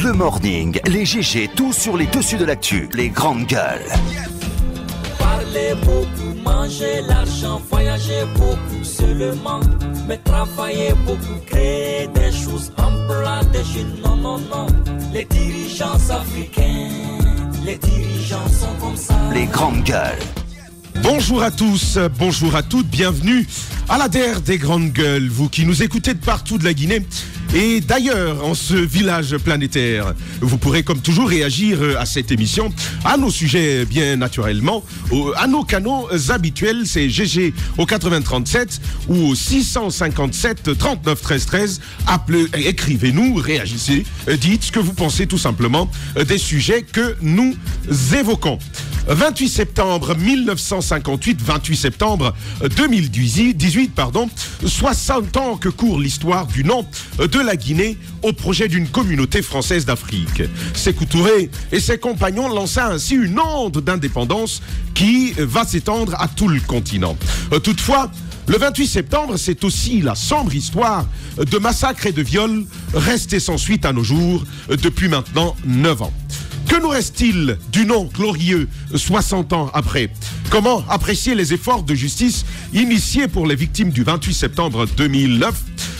Le morning, les GG, tout sur les dessus de l'actu, les grandes gueules. Parler beaucoup, manger l'argent, voyager beaucoup seulement, mais travailler beaucoup, créer des choses, emploi des jeunes, non. Les dirigeants africains, les dirigeants sont comme ça. Les grandes gueules. Bonjour à tous, bonjour à toutes, bienvenue à la DER des grandes gueules, vous qui nous écoutez de partout de la Guinée et d'ailleurs en ce village planétaire. Vous pourrez comme toujours réagir à cette émission, à nos sujets bien naturellement, à nos canaux habituels, c'est GG au 8037 ou au 657 39 13 13. Appelez, écrivez-nous, réagissez, dites ce que vous pensez tout simplement des sujets que nous évoquons. 28 septembre 1958, 28 septembre 2018, 60 ans que court l'histoire du nom de la Guinée au projet d'une communauté française d'Afrique. Sékou Touré et ses compagnons lançaient ainsi une onde d'indépendance qui va s'étendre à tout le continent. Toutefois, le 28 septembre, c'est aussi la sombre histoire de massacres et de viols restés sans suite à nos jours depuis maintenant 9 ans. Que nous reste-t-il du nom glorieux 60 ans après? Comment apprécier les efforts de justice initiés pour les victimes du 28 septembre 2009?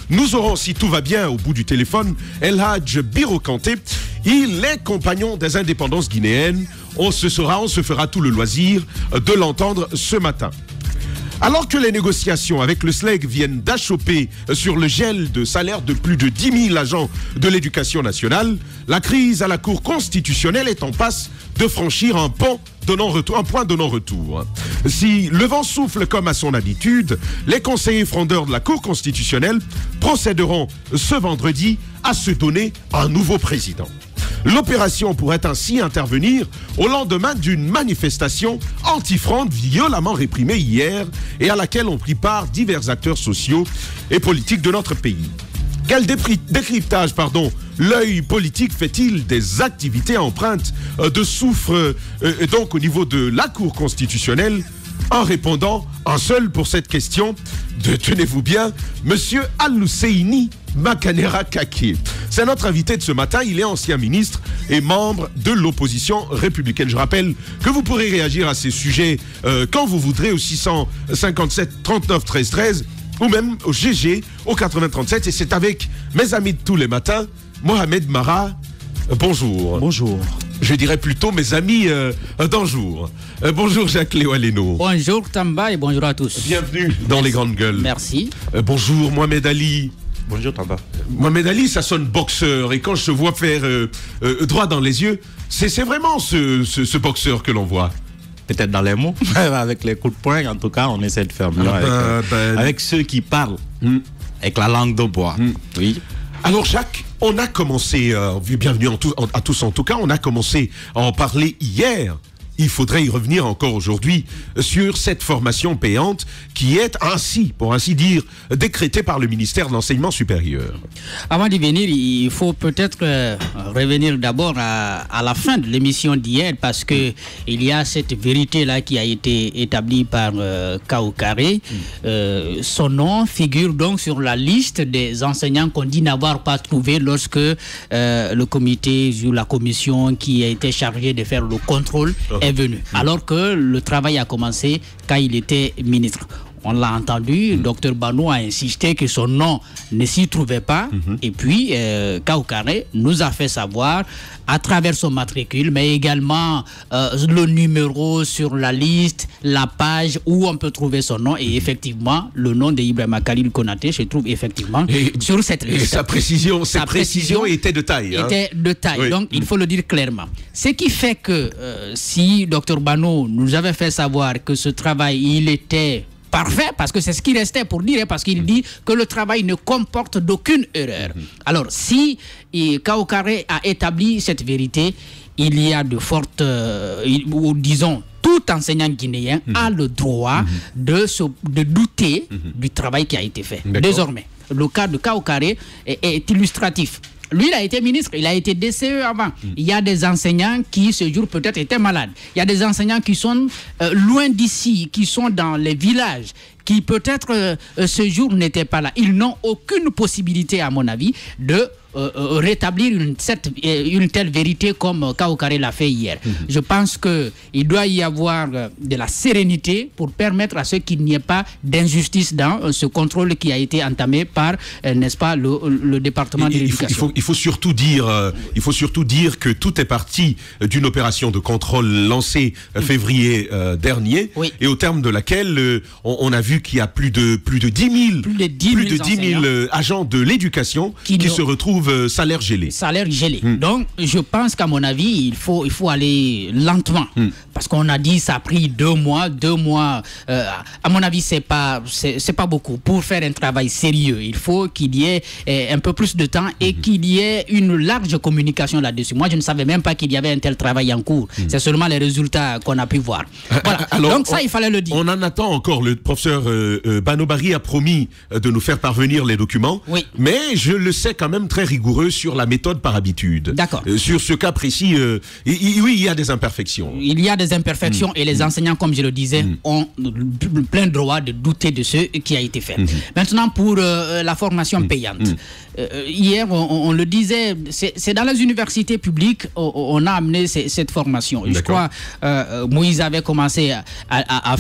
Nous aurons, si tout va bien, au bout du téléphone, El Hadj Biro Kanté. Il est compagnon des indépendances guinéennes. On se fera tout le loisir de l'entendre ce matin. Alors que les négociations avec le SLEG viennent d'achoper sur le gel de salaire de plus de 10 000 agents de l'éducation nationale, la crise à la Cour constitutionnelle est en passe de franchir un point de non-retour. Si le vent souffle comme à son habitude, les conseillers frondeurs de la Cour constitutionnelle procéderont ce vendredi à se donner un nouveau président. L'opération pourrait ainsi intervenir au lendemain d'une manifestation anti-fronde violemment réprimée hier et à laquelle ont pris part divers acteurs sociaux et politiques de notre pays. Quel décryptage, l'œil politique fait-il des activités empreintes de soufre donc au niveau de la Cour constitutionnelle? En répondant un seul pour cette question, tenez-vous bien, Monsieur Al-Husseini Makanera Kake. C'est notre invité de ce matin, il est ancien ministre et membre de l'opposition républicaine. Je rappelle que vous pourrez réagir à ces sujets quand vous voudrez au 657 39 13 13 ou même au GG au 8037 et c'est avec mes amis de tous les matins, Mohamed Mara. Bonjour. Bonjour. Je dirais plutôt mes amis d'un jour. Bonjour Jacques-Léo Aleno. Bonjour Tamba et bonjour à tous. Bienvenue dans les grandes gueules. Merci. Bonjour Mohamed Ali. Bonjour Tamba. Mohamed Ali, ça sonne boxeur et quand je te vois faire droit dans les yeux, c'est vraiment ce boxeur que l'on voit. Peut-être dans les mots, avec les coups de poing, en tout cas, on essaie de faire mieux avec ceux qui parlent, avec la langue de bois. Oui. Alors Jacques, on a commencé, bienvenue à tous en tout cas, on a commencé à en parler hier. Il faudrait y revenir encore aujourd'hui sur cette formation payante qui est ainsi, pour ainsi dire, décrétée par le ministère de l'Enseignement supérieur. Avant d'y venir, il faut peut-être revenir d'abord à la fin de l'émission d'hier parce que il y a cette vérité-là qui a été établie par Kaoukaré. Son nom figure donc sur la liste des enseignants qu'on dit n'avoir pas trouvé lorsque le comité ou la commission qui a été chargée de faire le contrôle est venu, alors que le travail a commencé quand il était ministre. On l'a entendu, Dr Banou a insisté que son nom ne s'y trouvait pas. Et puis, Kaoukaré nous a fait savoir, à travers son matricule, mais également le numéro sur la liste, la page où on peut trouver son nom. Et effectivement, le nom d'Ibrahima Khalil Konaté se trouve effectivement sur cette liste. Et sa précision était de taille. Était de taille, oui. Donc il faut le dire clairement. Ce qui fait que si Dr Banou nous avait fait savoir que ce travail, il était parfait, parce que c'est ce qui restait pour dire, parce qu'il dit que le travail ne comporte d'aucune erreur. Alors, si Kaoukaré a établi cette vérité, il y a de fortes, ou disons, tout enseignant guinéen a le droit de douter du travail qui a été fait. Désormais, le cas de Kaoukaré est illustratif. Lui, il a été ministre, il a été DCE avant. Il y a des enseignants qui, ce jour, peut-être étaient malades. Il y a des enseignants qui sont loin d'ici, qui sont dans les villages, qui peut-être ce jour n'étaient pas là. Ils n'ont aucune possibilité, à mon avis, de rétablir une telle vérité comme Kaokare l'a fait hier. Je pense qu'il doit y avoir de la sérénité pour permettre à ce qu'il n'y ait pas d'injustice dans ce contrôle qui a été entamé par, n'est-ce pas, le département de l'éducation. Il faut surtout dire que tout est parti d'une opération de contrôle lancée février dernier, et au terme de laquelle on a vu qu'il y a plus de 10 000 agents de l'éducation qui se retrouvent salaire gelé. Donc, je pense qu'à mon avis, il faut aller lentement. Parce qu'on a dit ça a pris 2 mois. 2 mois, à mon avis, c'est pas beaucoup. Pour faire un travail sérieux, il faut qu'il y ait un peu plus de temps et qu'il y ait une large communication là-dessus. Moi, je ne savais même pas qu'il y avait un tel travail en cours. C'est seulement les résultats qu'on a pu voir. Voilà. Alors, donc ça, il fallait le dire. On en attend encore. Le professeur Banobari a promis de nous faire parvenir les documents. Oui. Mais je le sais quand même très rigoureux sur la méthode par habitude. D'accord. Sur ce cas précis, oui, il y a des imperfections. Il y a des imperfections et les enseignants, comme je le disais, ont plein droit de douter de ce qui a été fait. Maintenant, pour la formation payante. Hier, on le disait, c'est dans les universités publiques on a amené cette formation. Je crois Moïse avait commencé à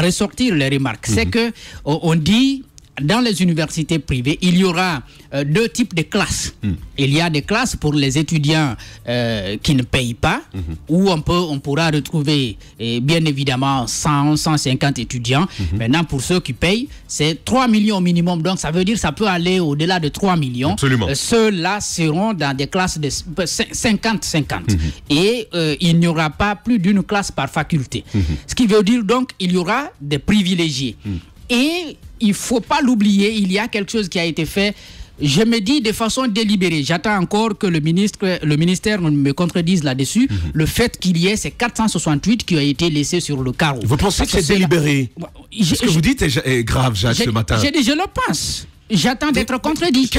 ressortir les remarques. C'est que on dit dans les universités privées, il y aura 2 types de classes. Il y a des classes pour les étudiants qui ne payent pas, où on pourra retrouver bien évidemment 150 étudiants. Maintenant, pour ceux qui payent, c'est 3 millions au minimum. Donc, ça veut dire que ça peut aller au-delà de 3 millions. Absolument. Ceux-là seront dans des classes de 50-50. Et il n'y aura pas plus d'une classe par faculté. Ce qui veut dire donc qu'il y aura des privilégiés. Et il ne faut pas l'oublier, il y a quelque chose qui a été fait, je me dis de façon délibérée. J'attends encore que le ministère me contredise là-dessus. Le fait qu'il y ait ces 468 qui ont été laissés sur le carreau. Vous pensez que c'est délibéré? Ce que vous dites est grave, Jacques, ce matin. J'ai dit, je le pense. J'attends d'être contredit.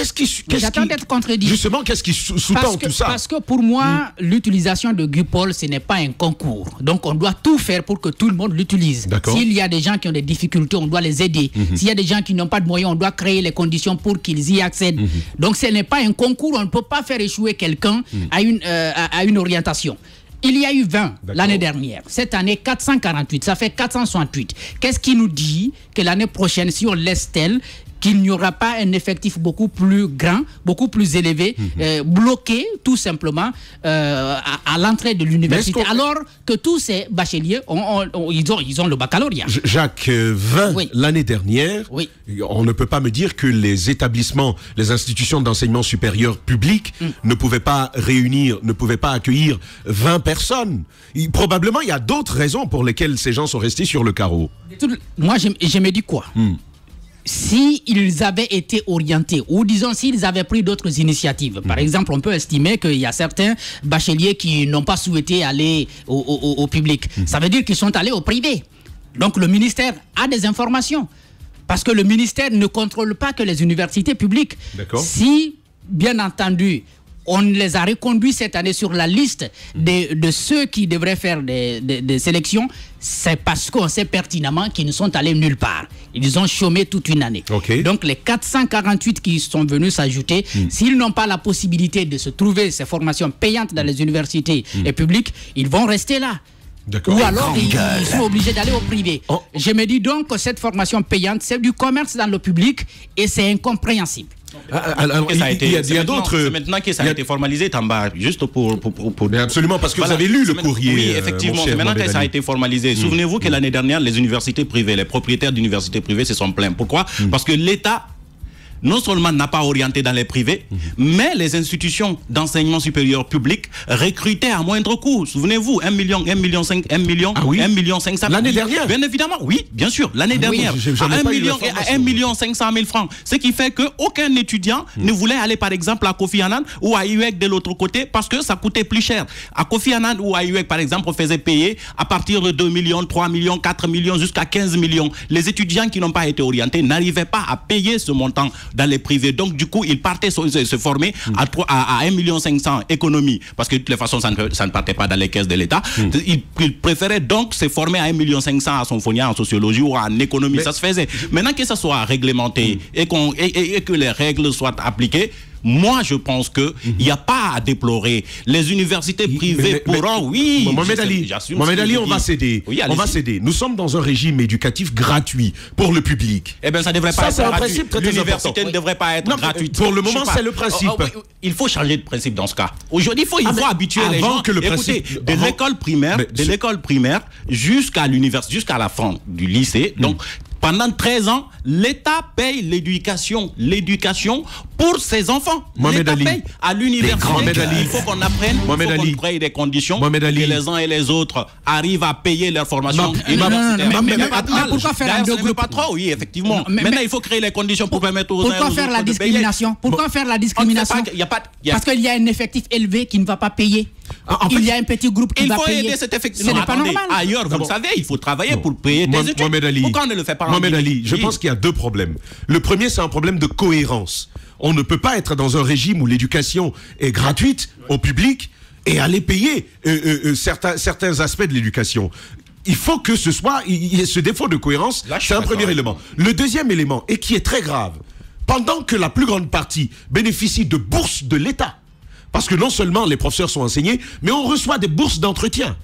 J'attends d'être contredit. Justement, qu'est-ce qui sous-tend tout ça? Parce que pour moi, l'utilisation de Gupol, ce n'est pas un concours. Donc, on doit tout faire pour que tout le monde l'utilise. S'il y a des gens qui ont des difficultés, on doit les aider. S'il y a des gens qui n'ont pas de moyens, on doit créer les conditions pour qu'ils y accèdent. Donc, ce n'est pas un concours. On ne peut pas faire échouer quelqu'un à une orientation. Il y a eu 20 l'année dernière. Cette année, 448. Ça fait 468. Qu'est-ce qui nous dit que l'année prochaine, si on laisse tel, qu'il n'y aura pas un effectif beaucoup plus grand, beaucoup plus élevé, bloqué tout simplement à l'entrée de l'université, alors que tous ces bacheliers, ils ont le baccalauréat. Jacques, 20 l'année dernière, on ne peut pas me dire que les établissements, les institutions d'enseignement supérieur public ne pouvaient pas réunir, ne pouvaient pas accueillir 20 personnes. Probablement, il y a d'autres raisons pour lesquelles ces gens sont restés sur le carreau. Moi, je me dis quoi? S'ils avaient été orientés, ou disons s'ils avaient pris d'autres initiatives. Par exemple, on peut estimer qu'il y a certains bacheliers qui n'ont pas souhaité aller au public. Ça veut dire qu'ils sont allés au privé. Donc le ministère a des informations. Parce que le ministère ne contrôle pas que les universités publiques. Si, bien entendu, on les a reconduits cette année sur la liste de ceux qui devraient faire des sélections, c'est parce qu'on sait pertinemment qu'ils ne sont allés nulle part. Ils ont chômé toute une année. Donc les 448 qui sont venus s'ajouter, s'ils n'ont pas la possibilité de se trouver ces formations payantes dans les universités publiques, ils vont rester là. Ou alors ils sont obligés d'aller au privé. Je me dis donc que cette formation payante, c'est du commerce dans le public et c'est incompréhensible. Il y a d'autres. C'est maintenant que ça a été formalisé, Tamba, juste pour... Mais absolument, parce que vous avez lu le courrier. Oui, effectivement, c'est maintenant que ça a été formalisé. Souvenez-vous que l'année dernière, les universités privées, les propriétaires d'universités privées se sont plaints. Pourquoi? Parce que l'État non seulement n'a pas orienté dans les privés, mais les institutions d'enseignement supérieur public recrutaient à moindre coût. Souvenez-vous, 1 million 500 000. L'année dernière? Bien évidemment, oui, bien sûr, l'année dernière. À 1 million 500 000 francs. Ce qui fait qu'aucun étudiant ne voulait aller, par exemple, à Kofi Annan ou à UEG de l'autre côté parce que ça coûtait plus cher. À Kofi Annan ou à UEG, par exemple, on faisait payer à partir de 2 millions, 3 millions, 4 millions, jusqu'à 15 millions. Les étudiants qui n'ont pas été orientés n'arrivaient pas à payer ce montant dans les privés. Donc, du coup, ils partaient se former à 1 million 500 économies, parce que de toute façon, ça ne partait pas dans les caisses de l'État. Ils préféraient donc se former à 1 million 500 à son fournier en sociologie ou en économie. Ça se faisait. Maintenant que ça soit réglementé et que les règles soient appliquées, Moi, je pense qu'il n'y a pas à déplorer. Les universités privées pourront, oui. Mohamed Ali, on va céder. Oui, on va céder. Nous sommes dans un régime éducatif gratuit pour le public. Eh bien, ça ne devrait pas être gratuit. L'université ne devrait pas être gratuite. Pour le moment, c'est le principe. Il faut changer de principe dans ce cas. Aujourd'hui, il faut habituer les gens. Écoutez, de l'école primaire jusqu'à l'université, jusqu'à la fin du lycée. Donc, pendant 13 ans, l'État paye l'éducation pour ses enfants. L'État paye à l'université. Il faut qu'on apprenne, il faut qu'on crée des conditions que les uns et les autres arrivent à payer leur formation universitaire. Mais pourquoi faire deux groupes? Pas trop, oui, effectivement. Maintenant, il faut créer les conditions pour permettre aux uns et aux autres de payer. Pourquoi faire la discrimination? Pourquoi faire la discrimination? Parce qu'il y a un effectif élevé qui ne va pas payer. Il y a un petit groupe qui va payer. Il faut aider cet effectif. Ce n'est pas normal. Ailleurs, vous le savez, il faut travailler pour payer des études. Pourquoi on ne le fait pas? Mohamed Ali, je pense qu'il y a deux problèmes. Le premier, c'est un problème de cohérence. On ne peut pas être dans un régime où l'éducation est gratuite au public et aller payer certains aspects de l'éducation. Il faut que il y ait ce défaut de cohérence. C'est un premier élément. Le deuxième élément, et qui est très grave, pendant que la plus grande partie bénéficie de bourses de l'État, parce que non seulement les professeurs sont enseignés, mais on reçoit des bourses d'entretien.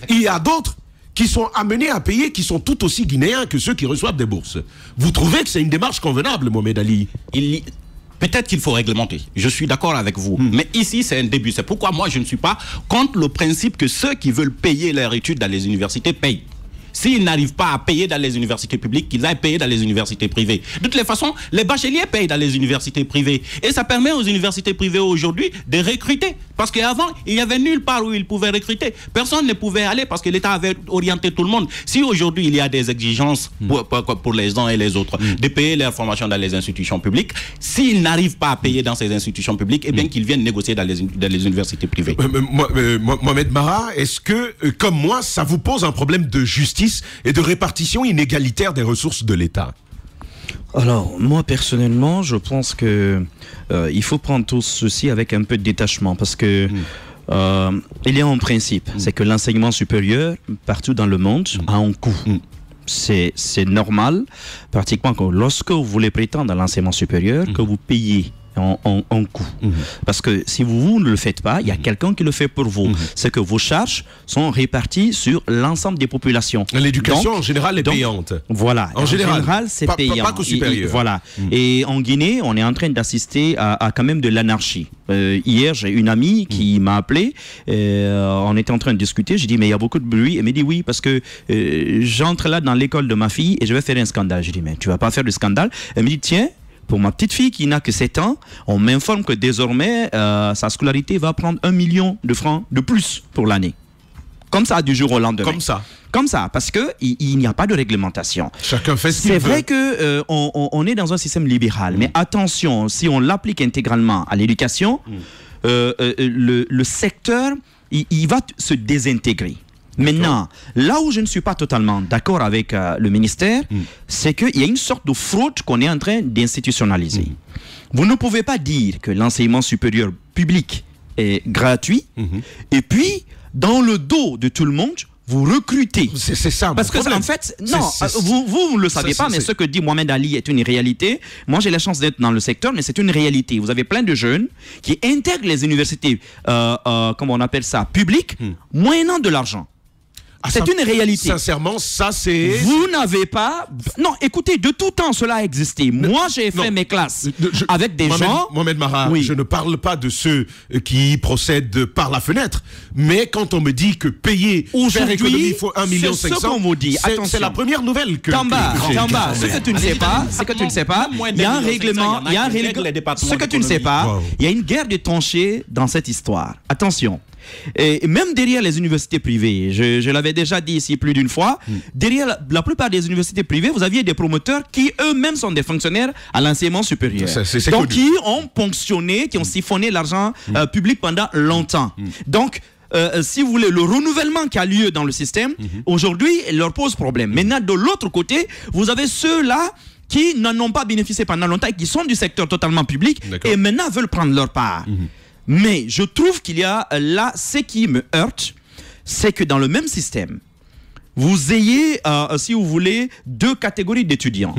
Il y a d'autres qui sont amenés à payer, qui sont tout aussi guinéens que ceux qui reçoivent des bourses. Vous trouvez que c'est une démarche convenable, Mohamed Ali? Peut-être qu'il faut réglementer. Je suis d'accord avec vous. Mais ici, c'est un début. C'est pourquoi moi, je ne suis pas contre le principe que ceux qui veulent payer leurs études dans les universités payent. S'ils n'arrivent pas à payer dans les universités publiques, qu'ils aillent payer dans les universités privées. De toutes les façons, les bacheliers payent dans les universités privées. Et ça permet aux universités privées aujourd'hui de recruter. Parce qu'avant, il n'y avait nulle part où ils pouvaient recruter. Personne ne pouvait aller parce que l'État avait orienté tout le monde. Si aujourd'hui, il y a des exigences pour les uns et les autres de payer leur formation dans les institutions publiques, s'ils n'arrivent pas à payer dans ces institutions publiques, eh bien qu'ils viennent négocier dans les universités privées. Mohamed Mara, est-ce que, comme moi, ça vous pose un problème de justice et de répartition inégalitaire des ressources de l'État? Alors, moi, personnellement, je pense que il faut prendre tout ceci avec un peu de détachement parce que il y a un principe, c'est que l'enseignement supérieur, partout dans le monde, a un coût. C'est normal, pratiquement, que lorsque vous voulez prétendre à l'enseignement supérieur, que vous payez en coût. Parce que si vous ne le faites pas, il y a quelqu'un qui le fait pour vous. C'est que vos charges sont réparties sur l'ensemble des populations. L'éducation en général est payante. Voilà. En général, c'est payant. Pas qu'au supérieur. Voilà. Et en Guinée, on est en train d'assister à quand même de l'anarchie. Hier, j'ai une amie qui m'a appelé. On était en train de discuter. J'ai dit, mais il y a beaucoup de bruit. Elle m'a dit oui, parce que j'entre là dans l'école de ma fille et je vais faire un scandale. J'ai dit, mais tu vas pas faire de scandale. Elle me dit, tiens, pour ma petite fille qui n'a que 7 ans, on m'informe que désormais, sa scolarité va prendre 1 million de francs de plus pour l'année. Comme ça, du jour au lendemain. Comme ça, parce qu'il n'y a pas de réglementation. Chacun fait ce qu'il veut. C'est vrai qu'on est dans un système libéral, mais attention, si on l'applique intégralement à l'éducation, le secteur, il va se désintégrer. Maintenant, là où je ne suis pas totalement d'accord avec le ministère, c'est qu'il y a une sorte de fraude qu'on est en train d'institutionnaliser. Vous ne pouvez pas dire que l'enseignement supérieur public est gratuit et puis, dans le dos de tout le monde, vous recrutez. C'est ça. Parce que en fait, non, vous ne le savez pas, mais ce que dit Mohamed Ali est une réalité. Moi, j'ai la chance d'être dans le secteur, mais c'est une réalité. Vous avez plein de jeunes qui intègrent les universités, comment on appelle ça, publiques, moyennant de l'argent. C'est une réalité. Sincèrement, ça c'est... Vous n'avez pas... Non, écoutez, de tout temps, cela a existé. Moi, j'ai fait mes classes avec des gens... Mohamed Mara, je ne parle pas de ceux qui procèdent par la fenêtre. Mais quand on me dit que payer, faire économie, il faut 1,5 million, c'est ce qu'on vous dit. C'est la première nouvelle que... Tamba, ce que tu ne sais pas, il y a un règlement, ce que tu ne sais pas, il y a une guerre de tranchées dans cette histoire. Attention. Et même derrière les universités privées, je l'avais déjà dit ici plus d'une fois, derrière la plupart des universités privées, vous aviez des promoteurs qui eux-mêmes sont des fonctionnaires à l'enseignement supérieur. Donc qui ont ponctionné, qui ont siphonné l'argent public pendant longtemps. Donc, si vous voulez, le renouvellement qui a lieu dans le système, aujourd'hui, leur pose problème. Maintenant, de l'autre côté, vous avez ceux-là qui n'en ont pas bénéficié pendant longtemps et qui sont du secteur totalement public et maintenant veulent prendre leur part. Mais je trouve qu'il y a là, ce qui me heurte, c'est que dans le même système, vous ayez, si vous voulez, 2 catégories d'étudiants.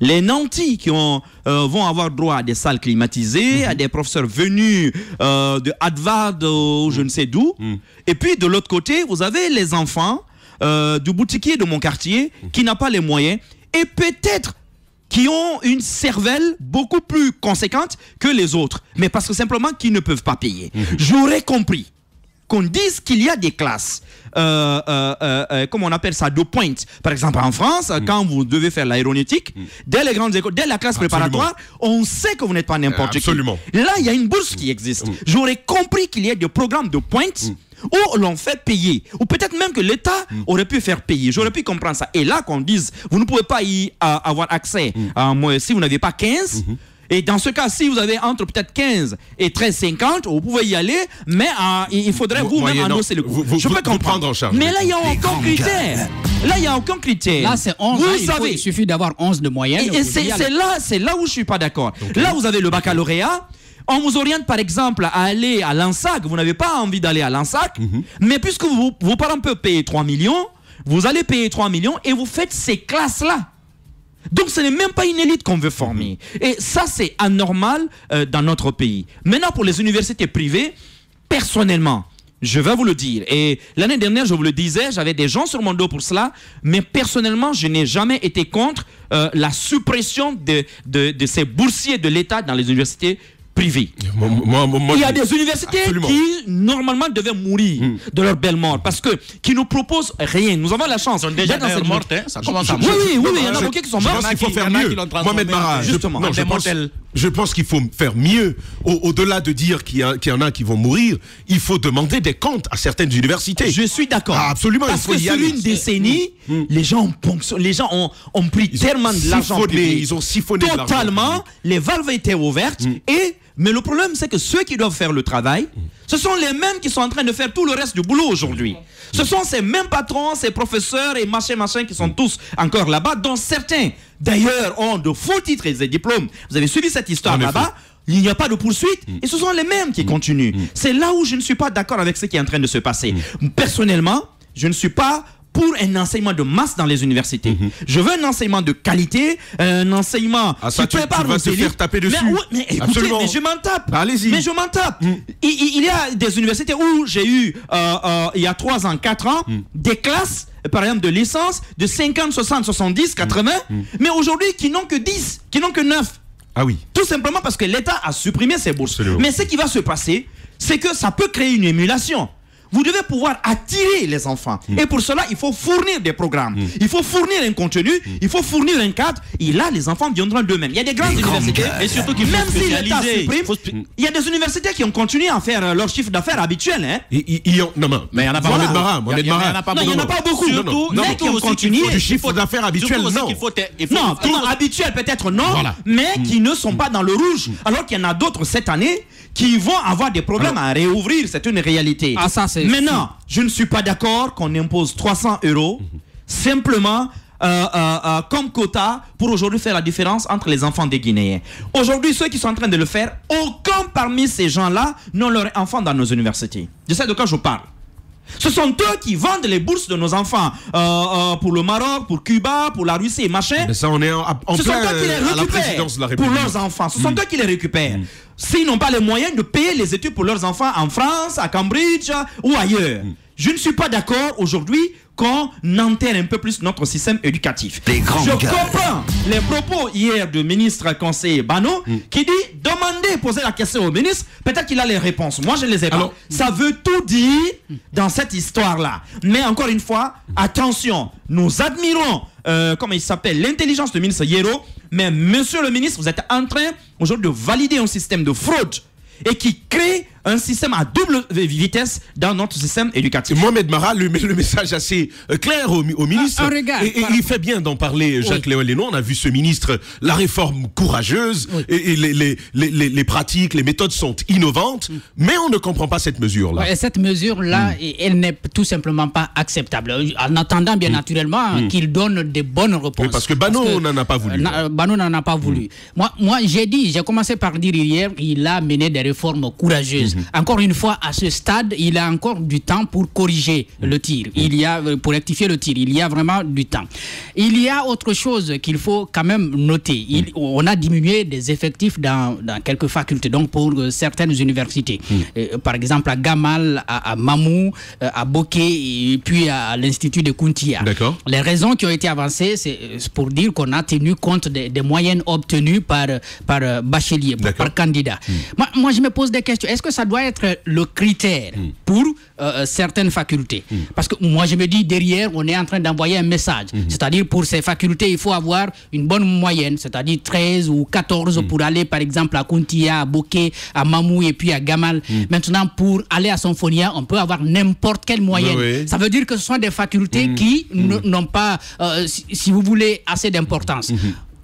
Les nantis qui vont avoir droit à des salles climatisées, à des professeurs venus de Harvard ou je ne sais d'où. Et puis de l'autre côté, vous avez les enfants du boutiquier de mon quartier qui n'a pas les moyens et peut-être qui ont une cervelle beaucoup plus conséquente que les autres, mais parce que simplement qu'ils ne peuvent pas payer. J'aurais compris qu'on dise qu'il y a des classes, comment on appelle ça, de pointe. Par exemple, en France, quand vous devez faire l'aéronautique, dès les grandes écoles, dès la classe préparatoire, on sait que vous n'êtes pas n'importe qui. Là, il y a une bourse qui existe. J'aurais compris qu'il y a des programmes de pointe où l'on fait payer. Ou peut-être même que l'État aurait pu faire payer. J'aurais pu comprendre ça. Et là, qu'on dise, vous ne pouvez pas y avoir accès si vous n'avez pas 15. Et dans ce cas, si vous avez entre peut-être 15 et 13,50, vous pouvez y aller, mais il faudrait vous-même endosser le coût. Je peux comprendre. Mais là, il n'y a aucun critère. Là, il n'y a aucun critère. Là, c'est 11. Il suffit d'avoir 11 de moyenne. Et c'est là où je ne suis pas d'accord. Là, vous avez le baccalauréat. On vous oriente par exemple à aller à l'ANSAC. Vous n'avez pas envie d'aller à l'ANSAC, mais puisque vos parents peuvent payer 3 millions, vous allez payer 3 millions et vous faites ces classes-là. Donc ce n'est même pas une élite qu'on veut former. Et ça, c'est anormal dans notre pays. Maintenant, pour les universités privées, personnellement, je vais vous le dire, et l'année dernière, je vous le disais, j'avais des gens sur mon dos pour cela, mais personnellement, je n'ai jamais été contre la suppression de ces boursiers de l'État dans les universités privées. Il y a des universités qui normalement devaient mourir de leur belle mort parce que qui nous proposent rien. Nous avons la chance. Ils sont déjà morts, ça commence à mourir. Oui, il y en a beaucoup qui sont morts. Je pense qu'il faut faire mieux. Mohamed Mara, je pense qu'il faut faire mieux. Au-delà de dire qu'il y en a qui vont mourir, il faut demander des comptes à certaines universités. Je suis d'accord. Absolument. Parce que sur une décennie, les gens ont pris tellement de l'argent privé. Ils ont siphonné totalement. Les valves étaient ouvertes mais le problème, c'est que ceux qui doivent faire le travail, ce sont les mêmes qui sont en train de faire tout le reste du boulot aujourd'hui. Ce sont ces mêmes patrons, ces professeurs et machin qui sont tous encore là-bas, dont certains, d'ailleurs, ont de faux titres et des diplômes. Vous avez suivi cette histoire là-bas. Il n'y a pas de poursuite et ce sont les mêmes qui continuent. C'est là où je ne suis pas d'accord avec ce qui est en train de se passer. Personnellement, je ne suis pas pour un enseignement de masse dans les universités. Je veux un enseignement de qualité, un enseignement qui prépare nos élites. Tu vas te faire taper dessus. Mais écoutez, mais je m'en tape. Allez-y. Mais je m'en tape. Il y a des universités où j'ai eu, il y a 3 ans, 4 ans, des classes, par exemple, de licence, de 50, 60, 70, 80, mais aujourd'hui, qui n'ont que 10, qui n'ont que 9. Ah oui. Tout simplement parce que l'État a supprimé ces bourses. Mais ce qui va se passer, c'est que ça peut créer une émulation. Vous devez pouvoir attirer les enfants. Et pour cela, il faut fournir des programmes. Il faut fournir un contenu. Il faut fournir un cadre. Et là, les enfants viendront d'eux-mêmes. Il y a des grandes universités. Et surtout qu'il faut spécialiser. Il y a des universités qui ont continué à faire leur chiffre d'affaires habituel. Hein. Mais il n'y en a pas beaucoup. Il n'y en a pas beaucoup. Mais qui ont continué. Du chiffre d'affaires habituel, non. Non, habituel peut-être non, mais qui ne sont pas dans le rouge. Alors qu'il y en a d'autres cette année qui vont avoir des problèmes à réouvrir. C'est une réalité. Maintenant, je ne suis pas d'accord qu'on impose 300 € simplement comme quota pour aujourd'hui faire la différence entre les enfants des Guinéens. Aujourd'hui, ceux qui sont en train de le faire, aucun parmi ces gens-là n'ont leurs enfants dans nos universités. Je sais de quoi je parle. Ce sont eux qui vendent les bourses de nos enfants pour le Maroc, pour Cuba, pour la Russie et machin. Mais ça, on est en plein à la présidence de la République. Pour leurs enfants. Ce sont eux qui les récupèrent. S'ils n'ont pas les moyens de payer les études pour leurs enfants en France, à Cambridge ou ailleurs. Je ne suis pas d'accord aujourd'hui qu'on enterre un peu plus notre système éducatif. Je comprends les propos hier du ministre conseiller Bano qui dit demander, poser la question au ministre, peut-être qu'il a les réponses. Moi, je ne les ai pas. Alors, ça veut tout dire dans cette histoire-là. Mais encore une fois, attention, nous admirons, comment il s'appelle, l'intelligence du ministre Yero, mais monsieur le ministre, vous êtes en train aujourd'hui de valider un système de fraude et qui crée un système à double vitesse dans notre système éducatif. Mohamed Mara, le message assez clair au ministre. Et il fait bien d'en parler, Jacques-Léon Lénon. On a vu ce ministre, la réforme courageuse, et les pratiques, les méthodes sont innovantes, mais on ne comprend pas cette mesure-là. Cette mesure-là, elle n'est tout simplement pas acceptable. En attendant, bien naturellement, qu'il donne des bonnes réponses. Oui, parce que Bano n'en a pas voulu. Bano n'en a pas voulu. Moi, j'ai commencé par dire hier qu'il a mené des réformes courageuses. Encore une fois, à ce stade, il a encore du temps pour corriger le tir. Pour rectifier le tir. Il y a vraiment du temps. Il y a autre chose qu'il faut quand même noter. On a diminué des effectifs dans quelques facultés, donc pour certaines universités. Par exemple, à Gamal, à Mamou, à Boké, et puis à l'Institut de Kountia. D'accord. Les raisons qui ont été avancées, c'est pour dire qu'on a tenu compte des moyennes obtenues par bachelier, par candidat. Moi, je me pose des questions. Est-ce que ça doit être le critère pour certaines facultés? Parce que moi, je me dis, derrière, on est en train d'envoyer un message. C'est-à-dire, pour ces facultés, il faut avoir une bonne moyenne, c'est-à-dire 13 ou 14 pour aller, par exemple, à Kountia, à Boké, à Mamou et puis à Gamal. Maintenant, pour aller à Sonfonia, on peut avoir n'importe quelle moyenne. Ça veut dire que ce sont des facultés qui n'ont pas, si vous voulez, assez d'importance.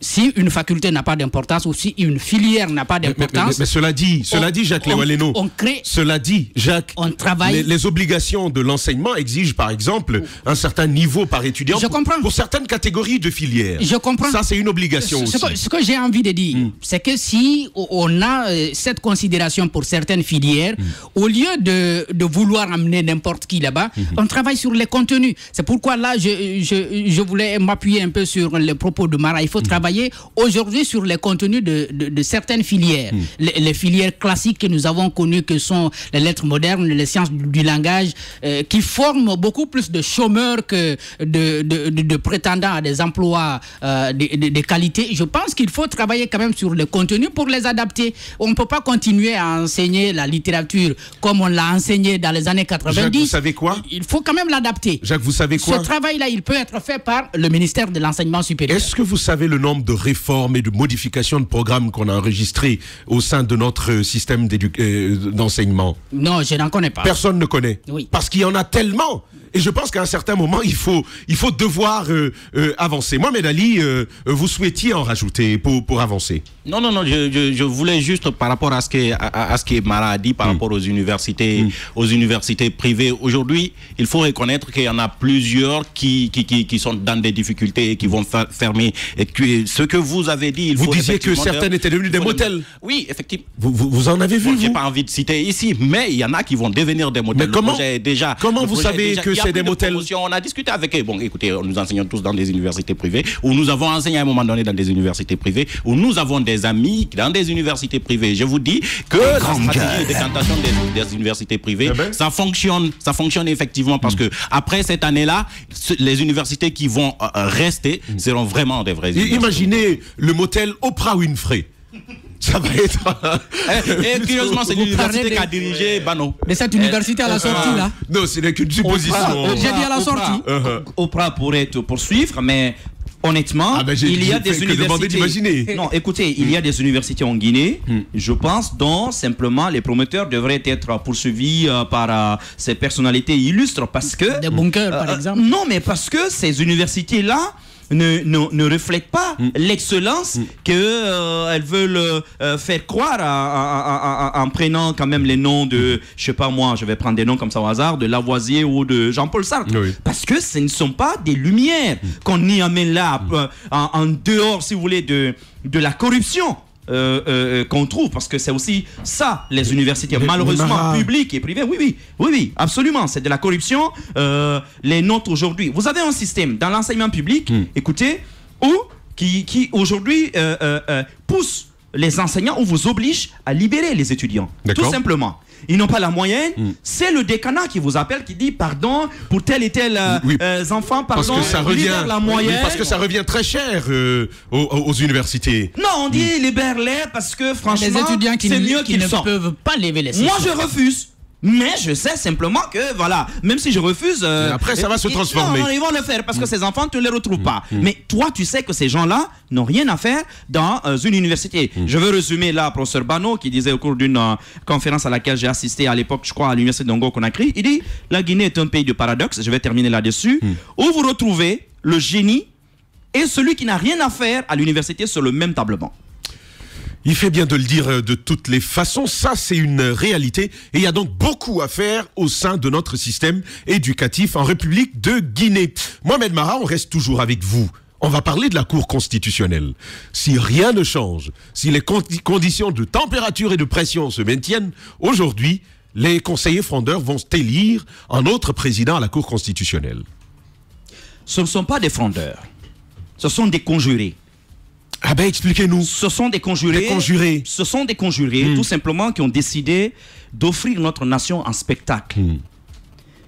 Si une faculté n'a pas d'importance ou si une filière n'a pas d'importance... Mais cela dit, Jacques Lewaleno, cela dit, Jacques, on travaille... les obligations de l'enseignement exigent, par exemple, un certain niveau par étudiant pour certaines catégories de filières. Je comprends. Ça, c'est une obligation aussi. Ce que j'ai envie de dire, c'est que si on a cette considération pour certaines filières, au lieu de vouloir amener n'importe qui là-bas, on travaille sur les contenus. C'est pourquoi là, je voulais m'appuyer un peu sur les propos de Mara. Il faut travailler aujourd'hui sur les contenus de certaines filières. Les filières classiques que nous avons connues, que sont les lettres modernes, les sciences du langage, qui forment beaucoup plus de chômeurs que de prétendants à des emplois de qualité. Je pense qu'il faut travailler quand même sur les contenus pour les adapter. On ne peut pas continuer à enseigner la littérature comme on l'a enseigné dans les années 90. Jacques, vous savez quoi? Il faut quand même l'adapter. Jacques, vous savez quoi? Ce travail-là, il peut être fait par le ministère de l'Enseignement supérieur. Est-ce que vous savez le nombre de réformes et de modifications de programmes qu'on a enregistrés au sein de notre système d'enseignement? Non, je n'en connais pas. Personne ne connaît. Oui. Parce qu'il y en a tellement. Et je pense qu'à un certain moment, il faut devoir avancer. Mohamed Ali, vous souhaitiez en rajouter pour avancer? Non, je voulais juste par rapport à ce que Mara a dit par rapport aux universités privées. Aujourd'hui, il faut reconnaître qu'il y en a plusieurs qui sont dans des difficultés et qui vont fermer. Et que ce que vous avez dit, vous disiez que certaines étaient devenues des motels. Oui, effectivement. Vous en avez vu? J'ai pas envie de citer ici, mais il y en a qui vont devenir des motels. Mais comment vous savez que c'est des motels? On a discuté avec eux. Bon, écoutez, nous enseignons tous dans des universités privées, ou nous avons enseigné à un moment donné dans des universités privées, où nous avons des amis dans des universités privées. Je vous dis que la stratégie de décantation des universités privées, ça fonctionne effectivement, parce que après cette année-là, les universités qui vont rester seront vraiment des vraies universités. Imaginez le motel Oprah Winfrey. Ça va être... Et curieusement, c'est l'université qui a dirigé Bano. De cette université à la sortie, là? Non, ce n'est qu'une supposition. J'ai dit à la sortie. Oprah pourrait te poursuivre, mais... Honnêtement, il y a des universités. Non, écoutez, il y a des universités en Guinée, je pense, dont simplement les promoteurs devraient être poursuivis par ces personnalités illustres, parce que des bunkers, par exemple. Non, mais parce que ces universités-là ne reflètent pas l'excellence qu'elles veulent faire croire en prenant quand même les noms de, je sais pas moi, je vais prendre des noms comme ça au hasard, de Lavoisier ou de Jean-Paul Sartre. Oui. Parce que ce ne sont pas des lumières qu'on y amène là, en dehors, si vous voulez, de la corruption. Qu'on trouve, parce que c'est aussi ça, les universités, malheureusement, publiques et privées. Oui, absolument, c'est de la corruption. Les nôtres aujourd'hui, vous avez un système dans l'enseignement public, écoutez, qui aujourd'hui pousse les enseignants ou vous oblige à libérer les étudiants, tout simplement. Ils n'ont pas la moyenne, c'est le décanat qui vous appelle, qui dit pardon pour tel et tel enfant, pardon, parce que ça revient, la moyenne. Parce que ça revient très cher aux universités. Non, on dit libère-les parce que franchement, les étudiants qui ne peuvent pas lever les sessions. Moi je refuse. Mais je sais simplement que, voilà, même si je refuse... après, ça va se transformer. Non, ils vont le faire parce que ces enfants, tu ne les retrouves pas. Mais toi, tu sais que ces gens-là n'ont rien à faire dans une université. Je veux résumer là, professeur Bano, qui disait au cours d'une conférence à laquelle j'ai assisté à l'époque, je crois, à l'université d'Ongo-Conakry, il dit, la Guinée est un pays de paradoxe, je vais terminer là-dessus, où vous retrouvez le génie et celui qui n'a rien à faire à l'université sur le même tablement. Il fait bien de le dire de toutes les façons, ça c'est une réalité et il y a donc beaucoup à faire au sein de notre système éducatif en République de Guinée. Mohamed Mara, on reste toujours avec vous. on va parler de la Cour constitutionnelle. Si rien ne change, si les conditions de température et de pression se maintiennent, aujourd'hui, les conseillers frondeurs vont élire un autre président à la Cour constitutionnelle. Ce ne sont pas des frondeurs. Ce sont des conjurés. Ah ben, expliquez-nous. Ce sont des conjurés. Des conjurés. Ce sont des conjurés, tout simplement, qui ont décidé d'offrir notre nation en spectacle.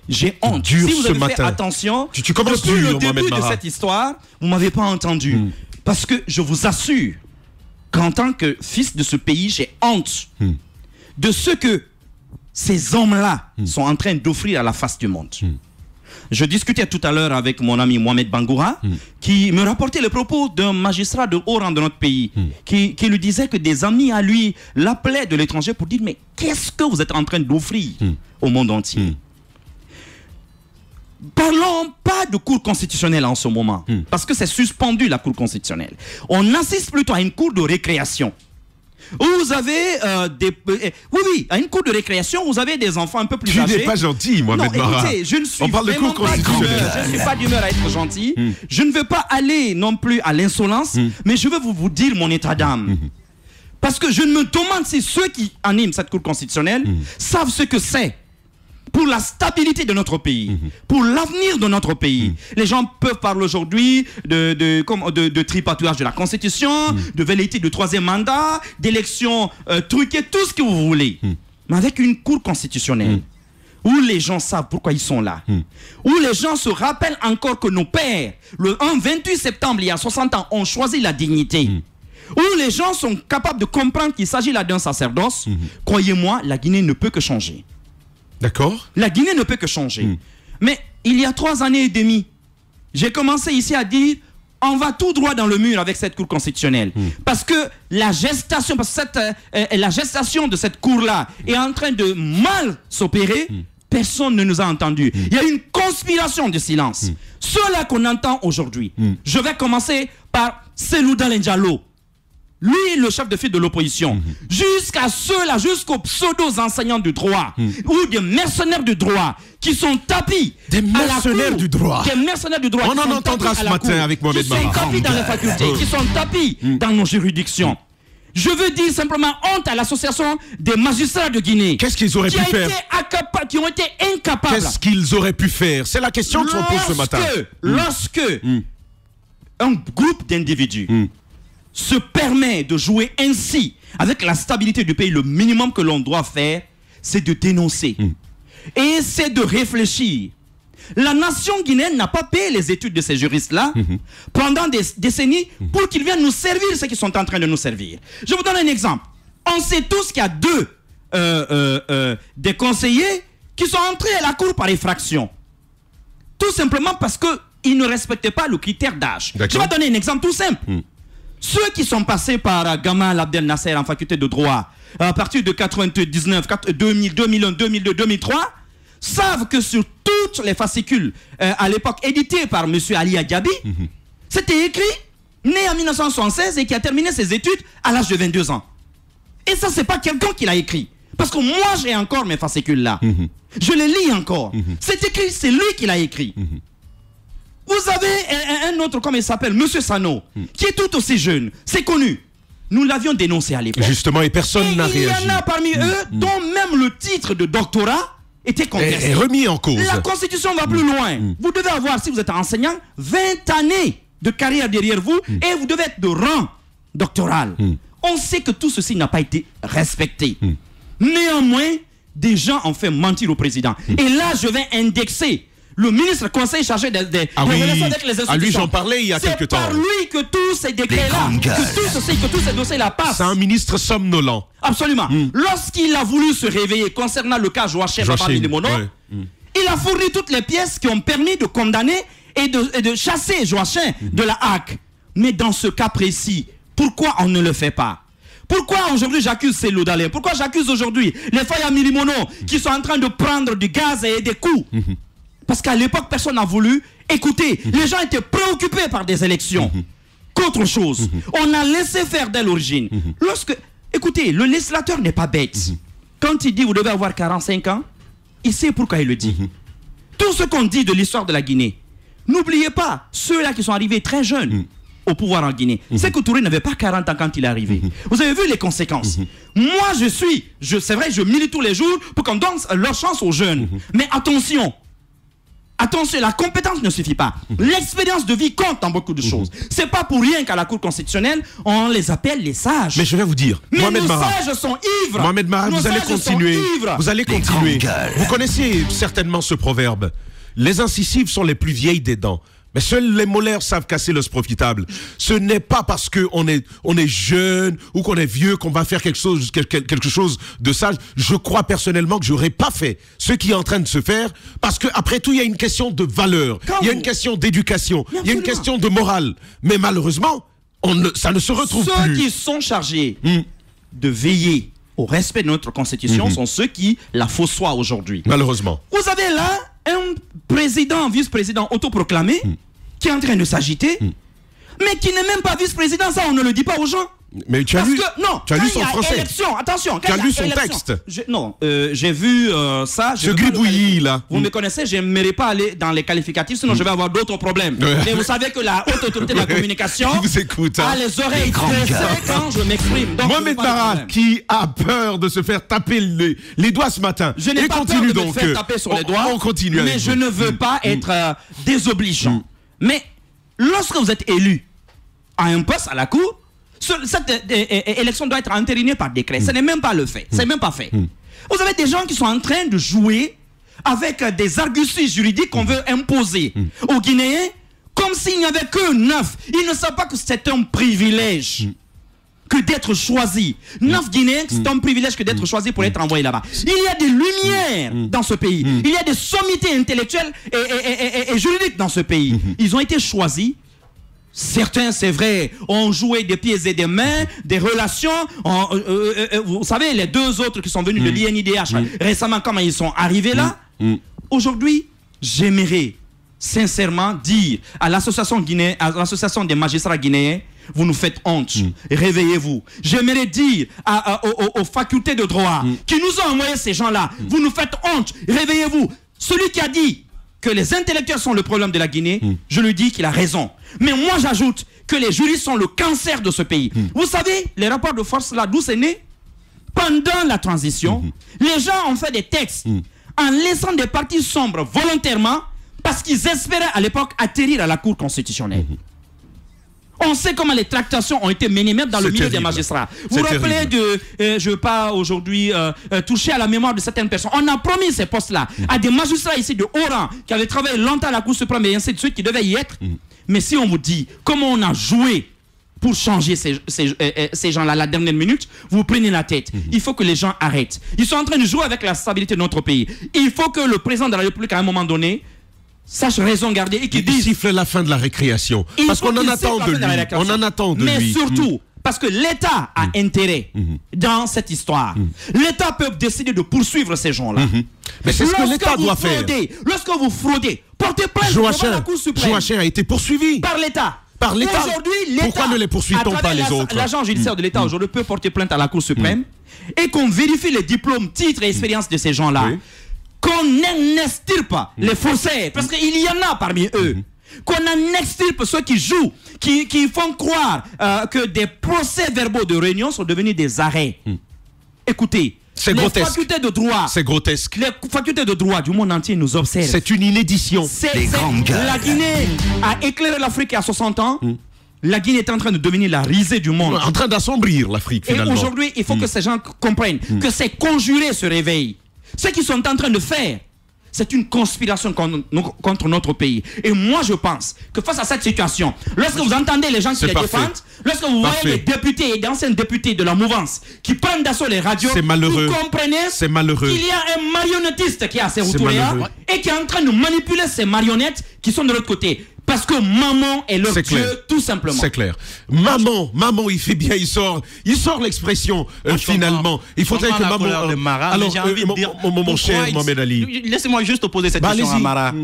J'ai honte. Si vous avez fait attention, tu commences depuis le début de cette histoire, vous ne m'avez pas entendu. Parce que je vous assure qu'en tant que fils de ce pays, j'ai honte de ce que ces hommes-là sont en train d'offrir à la face du monde. Je discutais tout à l'heure avec mon ami Mohamed Bangoura, qui me rapportait les propos d'un magistrat de haut rang de notre pays, qui lui disait que des amis à lui l'appelaient de l'étranger pour dire « Mais qu'est-ce que vous êtes en train d'offrir au monde entier ?» Parlons pas de cour constitutionnelle en ce moment, parce que c'est suspendu la cour constitutionnelle. On assiste plutôt à une cour de récréation. Où vous avez oui, à une cour de récréation, vous avez des enfants un peu plus âgés. Tu n'es pas gentil, Mohamed Mara. Écoutez, je ne suis On parle de cour constitutionnelle. Je ne suis pas d'humeur à être gentil. Je ne veux pas aller non plus à l'insolence, mais je veux vous dire mon état d'âme. Parce que je me demande si ceux qui animent cette cour constitutionnelle savent ce que c'est pour la stabilité de notre pays, pour l'avenir de notre pays. Les gens peuvent parler aujourd'hui de tripatouillage de la Constitution, de velléité de troisième mandat, d'élections truquées, tout ce que vous voulez. Mais avec une cour constitutionnelle, où les gens savent pourquoi ils sont là, où les gens se rappellent encore que nos pères, le 28 septembre, il y a 60 ans, ont choisi la dignité, où les gens sont capables de comprendre qu'il s'agit là d'un sacerdoce, croyez-moi, la Guinée ne peut que changer. D'accord. La Guinée ne peut que changer. Mais il y a 3 années et demie, j'ai commencé ici à dire on va tout droit dans le mur avec cette cour constitutionnelle. Parce que la gestation, la gestation de cette cour-là est en train de mal s'opérer. Personne ne nous a entendus. Il y a une conspiration de silence. Ceux-là qu'on entend aujourd'hui. Je vais commencer par Cellou Dalein Diallo. Lui, le chef de file de l'opposition, jusqu'à ceux-là, jusqu'aux pseudo-enseignants du droit, ou des mercenaires du droit, qui sont tapis. Des mercenaires du droit. Des mercenaires du droit. On en entendra ce matin avec Mohamed Mara. Qui sont tapis dans les facultés, qui sont tapis dans nos juridictions. Je veux dire simplement honte à l'association des magistrats de Guinée. Qu'est-ce qu'ils auraient pu faire? Qui ont été incapables. Qu'est-ce qu'ils auraient pu faire? C'est la question que l'on pose ce matin. Lorsque un groupe d'individus se permet de jouer ainsi avec la stabilité du pays, le minimum que l'on doit faire, c'est de dénoncer. Et c'est de réfléchir. La nation guinéenne n'a pas payé les études de ces juristes-là pendant des décennies pour qu'ils viennent nous servir ce qu'ils sont en train de nous servir. Je vous donne un exemple. On sait tous qu'il y a des conseillers qui sont entrés à la cour par effraction. Tout simplement parce qu'ils ne respectaient pas le critère d'âge. Je vais donner un exemple tout simple. Ceux qui sont passés par Gamal Abdel Nasser en faculté de droit à partir de 99, 2000, 2001, 2002, 2003 savent que sur toutes les fascicules à l'époque éditées par M. Ali Adjabi, c'était écrit né en 1976 et qui a terminé ses études à l'âge de 22 ans. Et ça, c'est pas quelqu'un qui l'a écrit. Parce que moi, j'ai encore mes fascicules là. Je les lis encore. C'est écrit, c'est lui qui l'a écrit. Vous avez un autre, comme il s'appelle, M. Sano, qui est tout aussi jeune. C'est connu. Nous l'avions dénoncé à l'époque. Justement, et personne n'a réagi. Il y en a parmi eux dont même le titre de doctorat était contesté. Et remis en cause. La Constitution va plus loin. Vous devez avoir, si vous êtes enseignant, 20 années de carrière derrière vous et vous devez être de rang doctoral. On sait que tout ceci n'a pas été respecté. Néanmoins, des gens ont fait mentir au président. Et là, je vais indexer le ministre conseil chargé des relations avec les institutions. À lui, j'en parlais il y a quelques temps. C'est par lui que tous ces décrets-là, que tous ces dossiers-là passent. C'est un ministre somnolent. Absolument. Lorsqu'il a voulu se réveiller concernant le cas Joachim Babali-Limono, il a fourni toutes les pièces qui ont permis de condamner et de chasser Joachim de la HAC. Mais dans ce cas précis, pourquoi on ne le fait pas? Pourquoi aujourd'hui j'accuse Cellou Dalein? Pourquoi j'accuse aujourd'hui les Faya Milimono qui sont en train de prendre du gaz et des coups? Parce qu'à l'époque, personne n'a voulu écouter. Les gens étaient préoccupés par des élections qu'autre chose. On a laissé faire dès l'origine. Écoutez, le législateur n'est pas bête. Quand il dit vous devez avoir 45 ans, il sait pourquoi il le dit. Tout ce qu'on dit de l'histoire de la Guinée, N'oubliez pas, ceux-là qui sont arrivés très jeunes au pouvoir en Guinée. C'est que Touré n'avait pas 40 ans quand il est arrivé. Vous avez vu les conséquences. Moi, c'est vrai, je milite tous les jours pour qu'on donne leur chance aux jeunes. Mais attention, la compétence ne suffit pas. L'expérience de vie compte dans beaucoup de choses. C'est pas pour rien qu'à la Cour constitutionnelle, on les appelle les sages. Mais je vais vous dire, mais Mohamed Mara, sages sont ivres. Mohamed Mara, vous allez continuer. Vous allez continuer. Vous connaissez certainement ce proverbe. Les incisives sont les plus vieilles des dents. Mais seuls les molaires savent casser l'os profitable. Ce n'est pas parce qu'on est jeune ou qu'on est vieux qu'on va faire quelque chose de sage. Je crois personnellement que j'aurais pas fait ce qui est en train de se faire parce que après tout, il y a une question de valeur, il y a une question d'éducation, il y a une question de morale. Mais malheureusement, ça ne se retrouve plus. Ceux qui sont chargés de veiller au respect de notre Constitution sont ceux qui la faussoient aujourd'hui. Malheureusement. Vous avez là un président, vice-président autoproclamé qui est en train de s'agiter, mais qui n'est même pas vice-président, ça on ne le dit pas aux gens. Mais tu as lu son français. Élection, attention, tu as lu son texte. J'ai vu ça. Ce gribouillis là. Vous me connaissez, je n'aimerais pas aller dans les qualificatifs, sinon je vais avoir d'autres problèmes. Mais vous savez que la haute autorité de la communication a les oreilles dressées quand je m'exprime. Mohamed Mara qui a peur de se faire taper les doigts ce matin. Je n'ai pas peur de me faire taper sur les doigts, mais je ne veux pas être désobligeant. Mais lorsque vous êtes élu à un poste à la Cour, cette élection doit être entérinée par décret. Ce n'est même pas le fait. C'est même pas fait. Vous avez des gens qui sont en train de jouer avec des arguties juridiques qu'on veut imposer aux Guinéens comme s'il n'y avait que 9. Ils ne savent pas que c'est un privilège que d'être choisi. 9 Guinéens, c'est un privilège que d'être choisi pour être envoyé là-bas. Il y a des lumières dans ce pays. Il y a des sommités intellectuelles et juridiques dans ce pays. Ils ont été choisis. Certains, c'est vrai, ont joué des pieds et des mains, des relations. Vous savez, les 2 autres qui sont venus de l'INIDH récemment, comment ils sont arrivés là. Aujourd'hui, j'aimerais sincèrement dire à l'association des magistrats guinéens, vous nous faites honte, réveillez-vous. J'aimerais dire aux facultés de droit qui nous ont envoyé ces gens-là, vous nous faites honte, réveillez-vous. Celui qui a dit que les intellectuels sont le problème de la Guinée, je lui dis qu'il a raison. Mais moi j'ajoute que les juristes sont le cancer de ce pays. Vous savez, les rapports de force là, d'où c'est né? Pendant la transition, les gens ont fait des textes en laissant des parties sombres volontairement parce qu'ils espéraient à l'époque atterrir à la Cour constitutionnelle. On sait comment les tractations ont été menées même dans le milieu des magistrats. Vous vous rappelez de... je ne veux pas aujourd'hui toucher à la mémoire de certaines personnes. On a promis ces postes-là à des magistrats ici de haut rang qui avaient travaillé longtemps à la Cour suprême et ainsi de suite qui devaient y être. Mais si on vous dit comment on a joué pour changer ces gens-là la dernière minute, vous prenez la tête. Il faut que les gens arrêtent. Ils sont en train de jouer avec la stabilité de notre pays. Il faut que le président de la République à un moment donné sache raison garder et qu'il siffle la fin de la récréation. Parce qu'on en attend de lui. On en attend de lui. Mais surtout, parce que l'État a intérêt dans cette histoire. L'État peut décider de poursuivre ces gens-là. Mais c'est ce que l'État doit faire. Lorsque vous fraudez, portez plainte devant la Cour suprême. Joachim a été poursuivi. Par l'État. Par l'État. Pourquoi ne les poursuit-on pas les autres? L'agent judiciaire de l'État aujourd'hui peut porter plainte à la Cour suprême et qu'on vérifie les diplômes, titres et expériences de ces gens-là. Qu'on n'extirpe les faussaires, parce qu'il y en a parmi eux. Qu'on en extirpe ceux qui jouent, qui font croire que des procès-verbaux de réunion sont devenus des arrêts. Écoutez, les facultés de droit, c'est grotesque. Les facultés de droit du monde entier nous observent. C'est une inédition. La Guinée a éclairé l'Afrique il y a 60 ans. La Guinée est en train de devenir la risée du monde. En train d'assombrir l'Afrique finalement. Et aujourd'hui, il faut que ces gens comprennent que ces conjurés se réveillent. Ce qu'ils sont en train de faire, c'est une conspiration contre notre pays. Et moi, je pense que face à cette situation, lorsque vous entendez les gens qui les défendent, lorsque vous voyez les députés et d'anciens députés de la mouvance qui prennent d'assaut les radios, vous comprenez qu'il y a un marionnettiste qui est à Séroutoléa et qui est en train de manipuler ces marionnettes qui sont de l'autre côté. Parce que maman est leur Dieu, tout simplement. C'est clair. Maman, il fait bien, il sort l'expression finalement. Il faudrait que maman. Alors, j'ai envie de dire, mon cher Mohamed Ali. Laissez-moi juste poser cette question à Mara.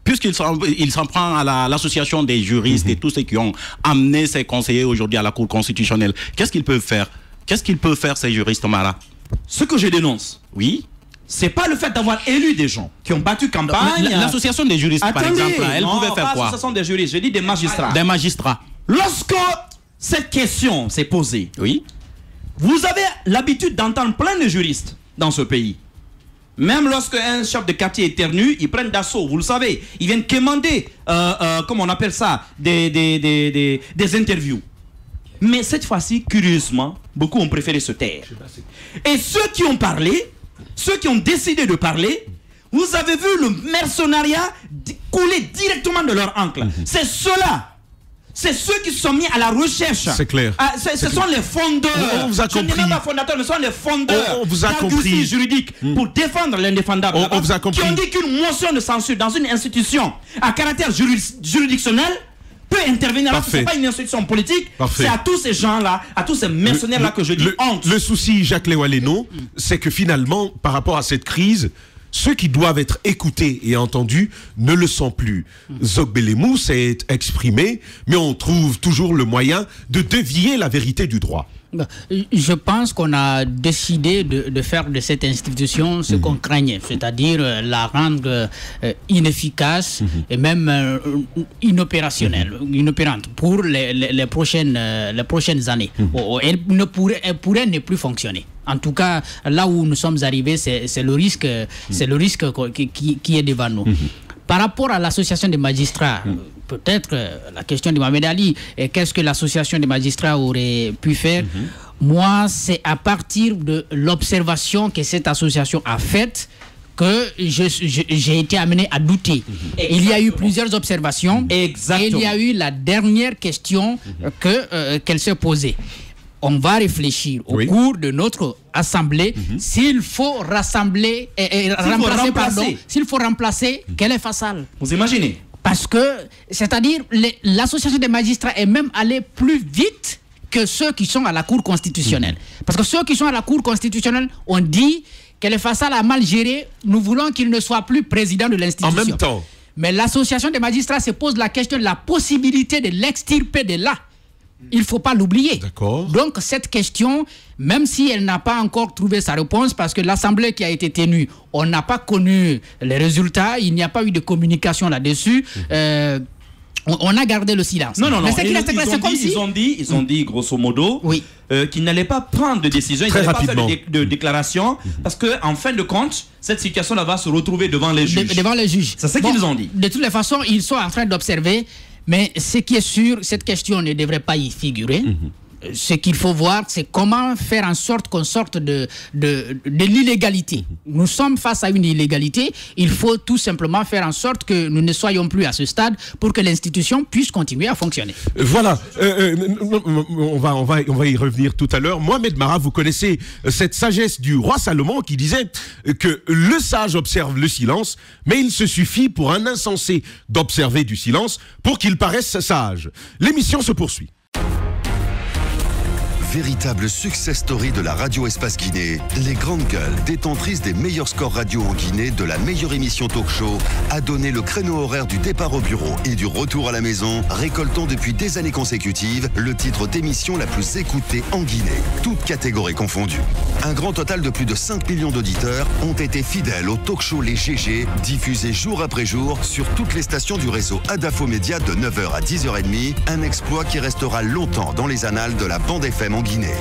Puisqu'il s'en prend à l'association des juristes et tous ceux qui ont amené ces conseillers aujourd'hui à la Cour constitutionnelle, qu'est-ce qu'ils peuvent faire? Qu'est-ce qu'ils peuvent faire, ces juristes, Mara? Ce que je dénonce, c'est pas le fait d'avoir élu des gens qui ont battu campagne. L'association des juristes, par exemple, elle pouvait faire quoi? L'association des juristes, je dis des magistrats. Des magistrats. Lorsque cette question s'est posée, oui, vous avez l'habitude d'entendre plein de juristes dans ce pays. Même lorsque un chef de quartier éternue, ils prennent d'assaut, vous le savez. Ils viennent commander, comment on appelle ça, des interviews. Mais cette fois-ci, curieusement, beaucoup ont préféré se taire. Et ceux qui ont parlé, ceux qui ont décidé de parler, vous avez vu le mercenariat couler directement de leur encre. C'est ceux-là. C'est ceux qui sont mis à la recherche. C'est clair. Ce sont les fondeurs. On vous a compris. Je ne dis même pas fondateurs, mais ce sont les fondeurs. On vous a compris. Juridique pour défendre l'indéfendable. On vous a compris. Qui ont dit qu'une motion de censure dans une institution à caractère juridictionnel peut intervenir. Alors que ce n'est pas une institution politique. C'est à tous ces gens-là, à tous ces mercenaires-là que je dis honte. Le souci, Jacques Léo-Aleno, c'est que finalement, par rapport à cette crise, ceux qui doivent être écoutés et entendus ne le sont plus. Zoc Belemou s'est exprimé, mais on trouve toujours le moyen de dévier la vérité du droit. Je pense qu'on a décidé de faire de cette institution ce qu'on craignait, c'est-à-dire la rendre inefficace et même inopérante pour les prochaines années. Elle pourrait ne plus fonctionner. En tout cas, là où nous sommes arrivés, c'est le risque qui est devant nous. Par rapport à l'association des magistrats, peut-être la question de Mohamed Ali, qu'est-ce que l'association des magistrats aurait pu faire? Moi, c'est à partir de l'observation que cette association a faite que j'ai été amené à douter. Il y a eu plusieurs observations. Exactement. Et il y a eu la dernière question qu'elle s'est posée. On va réfléchir au cours de notre assemblée s'il faut rassembler s'il faut remplacer Kélé Fassal. Vous imaginez? Parce que, c'est-à-dire, l'association des magistrats est même allée plus vite que ceux qui sont à la Cour constitutionnelle. Parce que ceux qui sont à la Cour constitutionnelle ont dit que Kélé Fassal a mal géré, nous voulons qu'il ne soit plus président de l'institution. En même temps. Mais l'association des magistrats se pose la question de la possibilité de l'extirper de là. Il ne faut pas l'oublier. Donc cette question, même si elle n'a pas encore trouvé sa réponse, parce que l'assemblée qui a été tenue, on n'a pas connu les résultats, il n'y a pas eu de communication là-dessus. On a gardé le silence. Non. Ils ont dit grosso modo qu'ils n'allaient pas prendre de décision, ils n'allaient pas faire de déclaration, parce qu'en fin de compte, cette situation-là va se retrouver devant les juges. Devant les juges. C'est ce qu'ils ont dit. De toutes les façons, ils sont en train d'observer. Mais ce qui est sûr, cette question ne devrait pas y figurer. Ce qu'il faut voir, c'est comment faire en sorte qu'on sorte de l'illégalité. Nous sommes face à une illégalité. Il faut tout simplement faire en sorte que nous ne soyons plus à ce stade pour que l'institution puisse continuer à fonctionner. Voilà. On va y revenir tout à l'heure. Mohamed Mara, vous connaissez cette sagesse du roi Salomon qui disait que le sage observe le silence, mais il se suffit pour un insensé d'observer du silence pour qu'il paraisse sage. L'émission se poursuit. Véritable success story de la radio Espace Guinée, les grandes gueules, détentrices des meilleurs scores radio en Guinée, de la meilleure émission talk show, a donné le créneau horaire du départ au bureau et du retour à la maison, récoltant depuis des années consécutives le titre d'émission la plus écoutée en Guinée, toutes catégories confondues. Un grand total de plus de 5 millions d'auditeurs ont été fidèles au talk show Les GG, diffusé jour après jour sur toutes les stations du réseau Adafo Média de 9h à 10h30, un exploit qui restera longtemps dans les annales de la bande FM en Guinée.